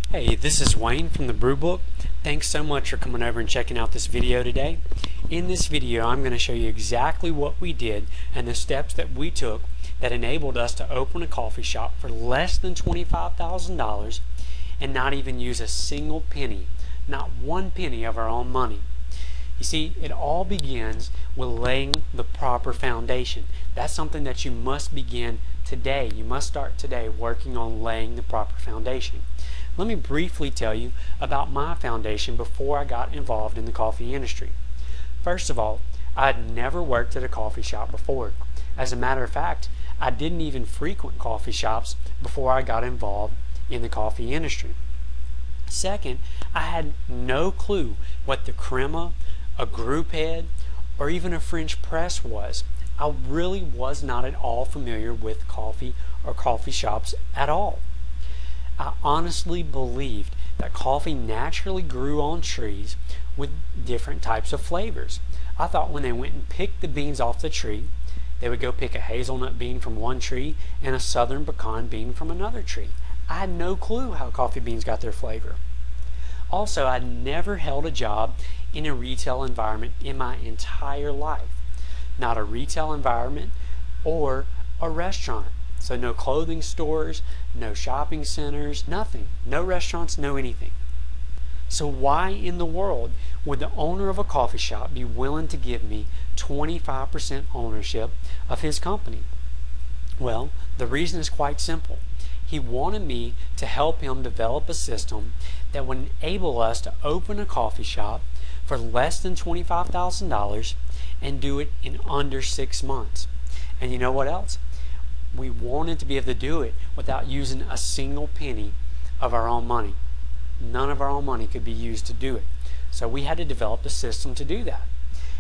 Hey, this is Wayne from the Brew Book. Thanks so much for coming over and checking out this video today. In this video, I'm going to show you exactly what we did and the steps that we took that enabled us to open a coffee shop for less than $25,000 and not even use a single penny, not one penny of our own money. You see, it all begins with laying the proper foundation. That's something that you must begin today. You must start today working on laying the proper foundation. Let me briefly tell you about my foundation before I got involved in the coffee industry. First of all, I had never worked at a coffee shop before. As a matter of fact, I didn't even frequent coffee shops before I got involved in the coffee industry. Second, I had no clue what the crema, a group head, or even a French press was. I really was not at all familiar with coffee or coffee shops at all. I honestly believed that coffee naturally grew on trees with different types of flavors. I thought when they went and picked the beans off the tree, they would go pick a hazelnut bean from one tree and a southern pecan bean from another tree. I had no clue how coffee beans got their flavor. Also, I'd never held a job in a retail environment in my entire life. Not a retail environment or a restaurant. So no clothing stores, no shopping centers, nothing. No restaurants, no anything. So why in the world would the owner of a coffee shop be willing to give me 25% ownership of his company? Well, the reason is quite simple. He wanted me to help him develop a system that would enable us to open a coffee shop for less than $25,000 and do it in under 6 months. And you know what else? We wanted to be able to do it without using a single penny of our own money. None of our own money could be used to do it. So we had to develop a system to do that.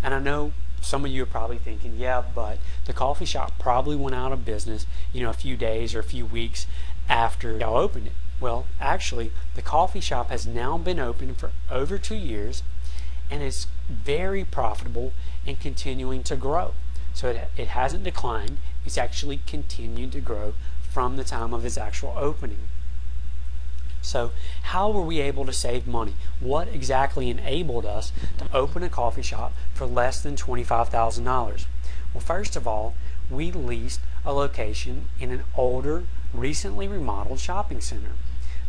And I know some of you are probably thinking, yeah, but the coffee shop probably went out of business, a few days or a few weeks after y'all opened it. Well, actually, the coffee shop has now been open for over 2 years and it's very profitable and continuing to grow. So it hasn't declined, it's actually continued to grow from the time of its actual opening. So how were we able to save money? What exactly enabled us to open a coffee shop for less than $25,000? Well, first of all, we leased a location in an older, recently remodeled shopping center.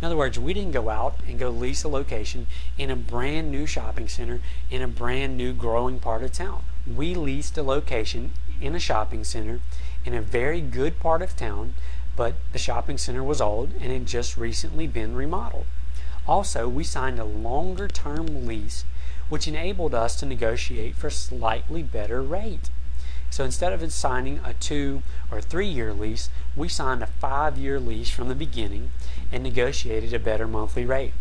In other words, we didn't go out and go lease a location in a brand new shopping center in a brand new growing part of town. We leased a location in a shopping center in a very good part of town, but the shopping center was old and had just recently been remodeled. Also, we signed a longer term lease which enabled us to negotiate for a slightly better rate. So instead of signing a 2 or 3 year lease, we signed a 5-year lease from the beginning and negotiated a better monthly rate.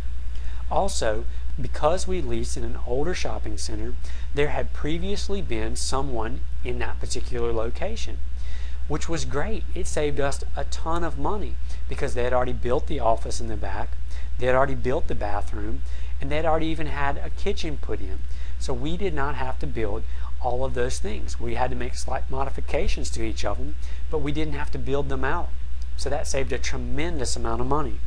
Also, because we leased in an older shopping center, there had previously been someone in that particular location, which was great. It saved us a ton of money because they had already built the office in the back, they had already built the bathroom, and they had already even had a kitchen put in. So we did not have to build all of those things. We had to make slight modifications to each of them, but we didn't have to build them out. So that saved a tremendous amount of money.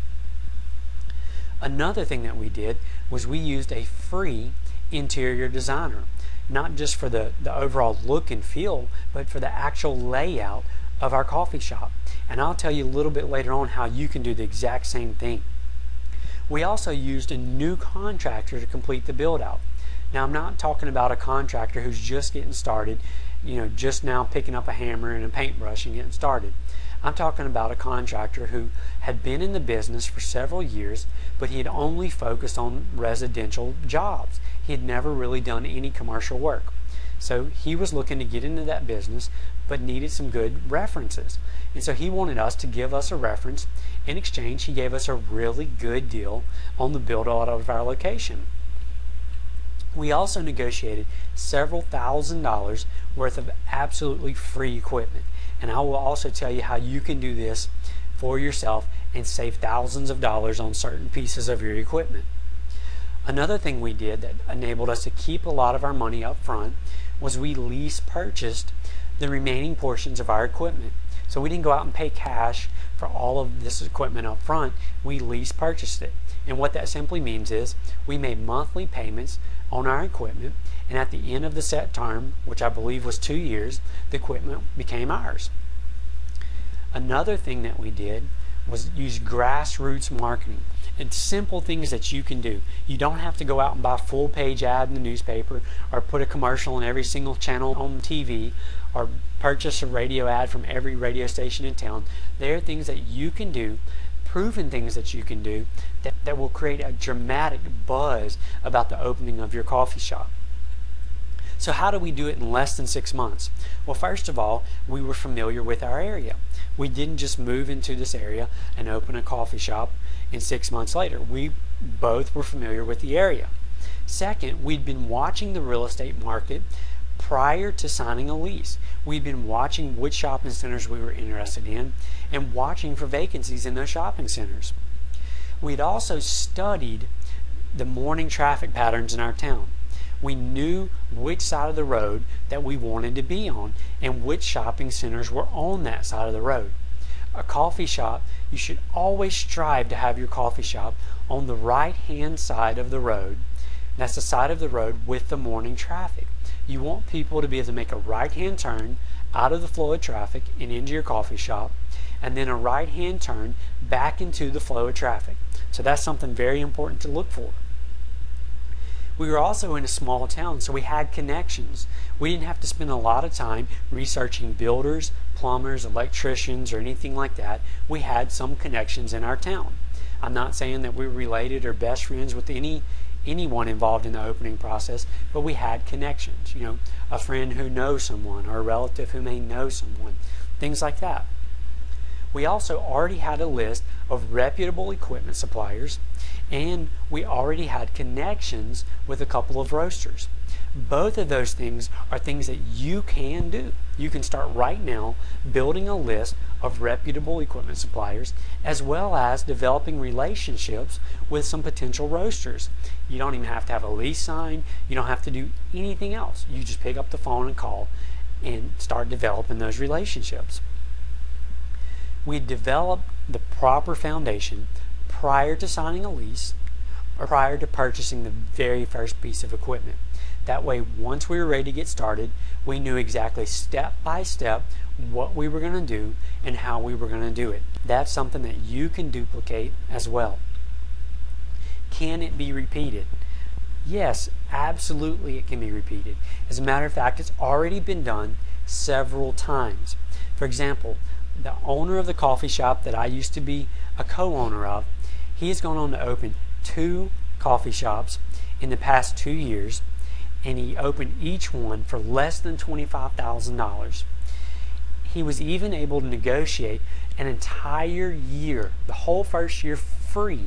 Another thing that we did was we used a free interior designer, not just for the overall look and feel, but for the actual layout of our coffee shop. And I'll tell you a little bit later on how you can do the exact same thing. We also used a new contractor to complete the build out. Now, I'm not talking about a contractor who's just getting started, just now picking up a hammer and a paintbrush and getting started. I'm talking about a contractor who had been in the business for several years, but he had only focused on residential jobs. He had never really done any commercial work. So he was looking to get into that business, but needed some good references. And so he wanted us to give us a reference. In exchange, he gave us a really good deal on the build out of our location. We also negotiated several $1,000s worth of absolutely free equipment. And I will also tell you how you can do this for yourself and save thousands of dollars on certain pieces of your equipment. Another thing we did that enabled us to keep a lot of our money up front was we lease purchased the remaining portions of our equipment. So we didn't go out and pay cash for all of this equipment up front. We lease purchased it. And what that simply means is we made monthly payments on our equipment, and at the end of the set term, which I believe was 2 years, the equipment became ours. Another thing that we did was use grassroots marketing and simple things that you can do. You don't have to go out and buy a full page ad in the newspaper or put a commercial in every single channel on TV or purchase a radio ad from every radio station in town. There are things that you can do, proven things that you can do, that will create a dramatic buzz about the opening of your coffee shop. So how do we do it in less than 6 months? Well, first of all, we were familiar with our area. We didn't just move into this area and open a coffee shop and 6 months later. We both were familiar with the area. Second, we'd been watching the real estate market prior to signing a lease. We'd been watching which shopping centers we were interested in and watching for vacancies in those shopping centers. We'd also studied the morning traffic patterns in our town. We knew which side of the road that we wanted to be on and which shopping centers were on that side of the road. A coffee shop, you should always strive to have your coffee shop on the right-hand side of the road. That's the side of the road with the morning traffic. You want people to be able to make a right-hand turn out of the flow of traffic and into your coffee shop, and then a right-hand turn back into the flow of traffic. So that's something very important to look for. We were also in a small town, so we had connections. We didn't have to spend a lot of time researching builders, plumbers, electricians, or anything like that. We had some connections in our town. I'm not saying that we were related or best friends with anyone involved in the opening process, but we had connections. You know, a friend who knows someone or a relative who may know someone, things like that. We also already had a list of reputable equipment suppliers, and we already had connections with a couple of roasters. Both of those things are things that you can do. You can start right now building a list of reputable equipment suppliers, as well as developing relationships with some potential roasters. You don't even have to have a lease signed. You don't have to do anything else. You just pick up the phone and call and start developing those relationships. We developed the proper foundation prior to signing a lease or prior to purchasing the very first piece of equipment. That way, once we were ready to get started, we knew exactly step by step what we were going to do and how we were going to do it. That's something that you can duplicate as well. Can it be repeated? Yes, absolutely it can be repeated. As a matter of fact, it's already been done several times. For example, the owner of the coffee shop that I used to be a co-owner of, he has gone on to open 2 coffee shops in the past 2 years, and he opened each one for less than $25,000. He was even able to negotiate an entire year, the whole first year, free.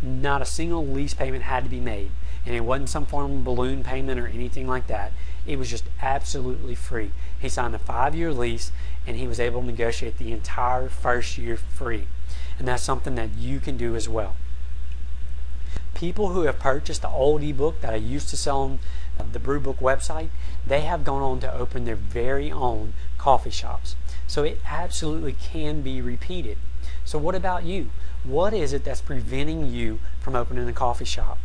Not a single lease payment had to be made, and it wasn't some form of balloon payment or anything like that. It was just absolutely free. He signed a 5-year lease, and he was able to negotiate the entire first year free. And that's something that you can do as well. People who have purchased the old ebook that I used to sell on the Brewbook website, they have gone on to open their very own coffee shops. So it absolutely can be repeated. So what about you? What is it that's preventing you from opening a coffee shop?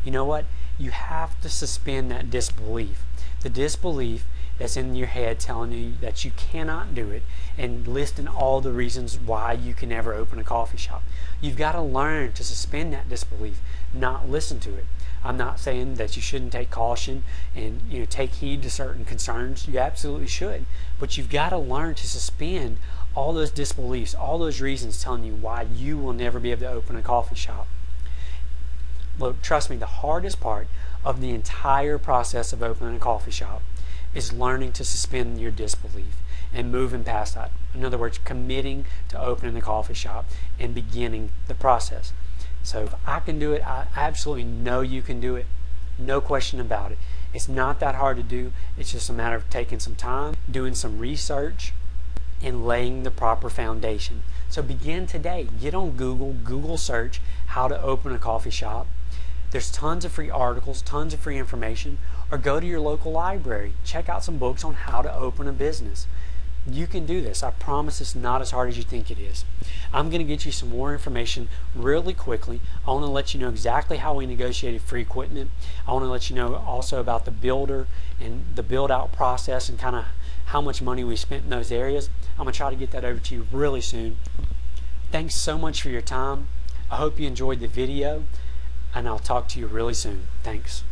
You know what? You have to suspend that disbelief. The disbelief that's in your head telling you that you cannot do it and listing all the reasons why you can never open a coffee shop. You've got to learn to suspend that disbelief, not listen to it. I'm not saying that you shouldn't take caution and take heed to certain concerns. You absolutely should. But you've got to learn to suspend all those disbeliefs, all those reasons telling you why you will never be able to open a coffee shop. Look, trust me, the hardest part of the entire process of opening a coffee shop is learning to suspend your disbelief and moving past that. In other words, committing to opening the coffee shop and beginning the process. So if I can do it, I absolutely know you can do it. No question about it. It's not that hard to do. It's just a matter of taking some time, doing some research, and laying the proper foundation. So begin today. Get on Google search how to open a coffee shop. There's tons of free articles, tons of free information, or go to your local library. Check out some books on how to open a business. You can do this. I promise it's not as hard as you think it is. I'm going to get you some more information really quickly. I want to let you know exactly how we negotiated free equipment. I want to let you know also about the builder and the build out process and kind of how much money we spent in those areas. I'm going to try to get that over to you really soon. Thanks so much for your time. I hope you enjoyed the video, and I'll talk to you really soon. Thanks.